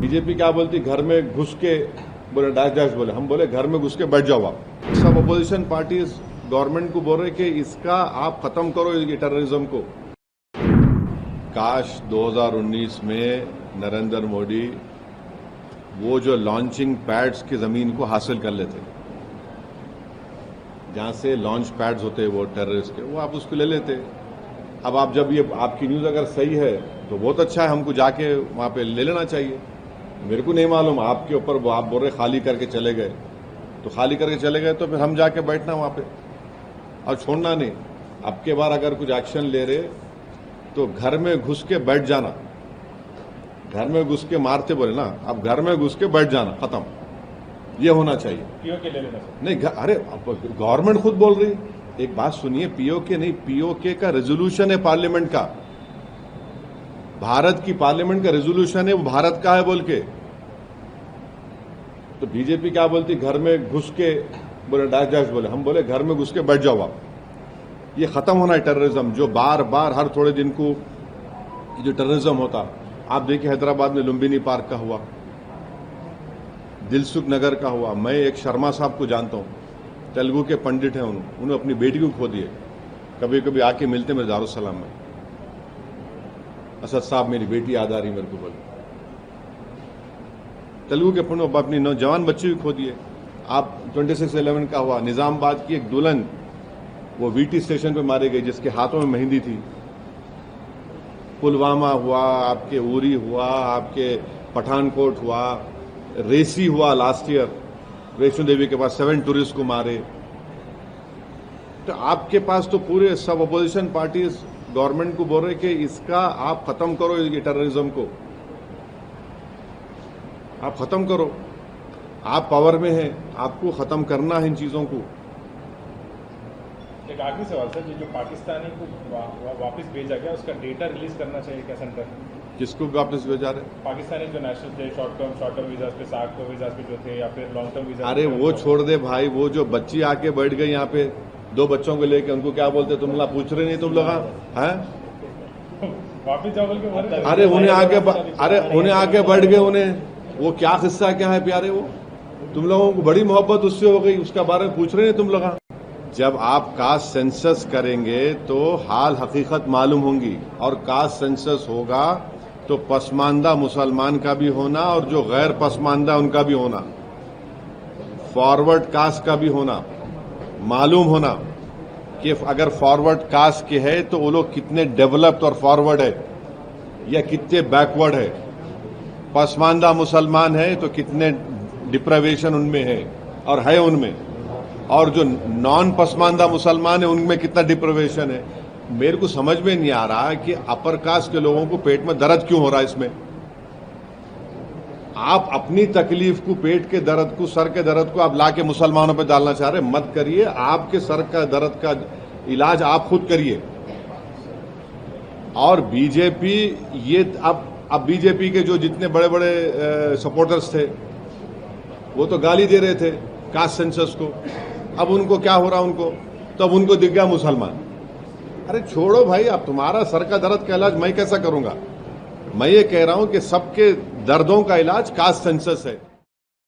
BJP क्या बोलती, घर में घुस के बोले डैश डैश बोले, हम बोले घर में घुस के बैठ जाओ आप। सब अपोजिशन पार्टीज गवर्नमेंट को बोल रहे कि इसका आप खत्म करो ये टेररिज्म को। काश 2019 में नरेंद्र मोदी वो जो लॉन्चिंग पैड्स की जमीन को हासिल कर लेते, जहां से लॉन्च पैड्स होते वो टेररिस्ट के, वो आप उसको ले लेते। अब आप जब ये आपकी न्यूज अगर सही है तो बहुत अच्छा है, हमको जाके वहां पे ले लेना चाहिए। मेरे को नहीं मालूम आपके ऊपर आप बोल रहे खाली करके चले गए, तो खाली करके चले गए तो फिर हम जाके बैठना वहां पे और छोड़ना नहीं। अब के बार अगर कुछ एक्शन ले रहे तो घर में घुस के बैठ जाना, घर में घुस के मारते बोले ना, अब घर में घुस के बैठ जाना, खत्म, ये होना चाहिए। पीओके ले लेना नहीं, अरे गवर्नमेंट खुद बोल रही, एक बात सुनिए, पीओके नहीं, पीओके का रेजोल्यूशन है पार्लियामेंट का, भारत की पार्लियामेंट का रेजोल्यूशन है, वो भारत का है बोल के। तो बीजेपी क्या बोलती, घर में घुस के बोले डैश डैश बोले, हम बोले घर में घुस के बैठ जाओ आप। ये खत्म होना है टेररिज्म, जो बार बार हर थोड़े दिन को जो टेररिज्म होता। आप देखिए हैदराबाद में लुम्बिनी पार्क का हुआ, दिलसुख नगर का हुआ। मैं एक शर्मा साहब को जानता हूं, तेलुगु के पंडित हैं, उन्होंने अपनी बेटी को खो दिए। कभी कभी आके मिलते मेरे दारुसलाम में, असद साहब मेरी बेटी याद आ रही मेरे को, बोले तेलुगु के पंडित अपनी नौजवान बच्ची को खो दिए। आप 26/11 का हुआ, निजामाबाद की एक दुल्हन वो वीटी स्टेशन पे मारी गई जिसके हाथों में मेहंदी थी। पुलवामा हुआ, आपके उरी हुआ, आपके पठानकोट हुआ, रेसी हुआ लास्ट ईयर, वैष्णो देवी के पास 7 टूरिस्ट को मारे। तो आपके पास तो पूरे सब अपोजिशन पार्टीज गवर्नमेंट को बोल रहे कि इसका आप खत्म करो ये टेररिज्म को, आप खत्म करो। आप पावर में हैं, आपको खत्म करना है इन चीजों को। एक आखिरी सवाल सर, जो पाकिस्तानी को वापस भेजा गया उसका डेटा रिलीज करना चाहिए क्या सेंटर? किसको वापस भेजा रहे? पाकिस्तानी जो नेशनल थे, शॉर्ट टर्म वीजा पे, 60 वीजा पे जो थे, या फिर लॉन्ग टर्म वीजा। अरे वो छोड़ दे भाई, वो जो बच्ची आके बैठ गई यहाँ पे 2 बच्चों को लेके, उनको क्या बोलते, तुम लोग पूछ रहे नहीं, तुम लोग हैं वापिस जाओ बोल के? अरे उन्हें आके बैठ गए, उन्हें वो क्या किस्सा क्या है प्यारे, वो तुम लोगों को बड़ी मोहब्बत उससे हो गई, उसका बारे में पूछ रहे हैं तुम लोग। जब आप कास्ट सेंसस करेंगे तो हाल हकीकत मालूम होंगी, और कास्ट सेंसस होगा तो पसमानदा मुसलमान का भी होना और जो गैर पसमानदा उनका भी होना, फॉरवर्ड कास्ट का भी होना, मालूम होना कि अगर फॉरवर्ड कास्ट के है तो वो लोग कितने डेवलप्ड और फॉरवर्ड है या कितने बैकवर्ड है। पसमानदा मुसलमान है तो कितने डिप्रावेशन उनमें है और है उनमें, और जो नॉन पसमानदा मुसलमान है उनमें कितना डिप्रावेशन है। मेरे को समझ में नहीं आ रहा है कि अपर कास्ट के लोगों को पेट में दर्द क्यों हो रहा है। इसमें आप अपनी तकलीफ को, पेट के दर्द को, सर के दर्द को आप लाके मुसलमानों पे डालना चाह रहे, मत करिए। आपके सर का दर्द का इलाज आप खुद करिए। और बीजेपी ये अब बीजेपी के जो जितने बड़े बड़े सपोर्टर्स थे वो तो गाली दे रहे थे कास्ट सेंसस को, अब उनको क्या हो रहा उनको, तब उनको दिख गया मुसलमान। अरे छोड़ो भाई, अब तुम्हारा सर का दर्द का इलाज मैं कैसा करूंगा? मैं ये कह रहा हूं कि सबके दर्दों का इलाज कास्ट सेंसस है।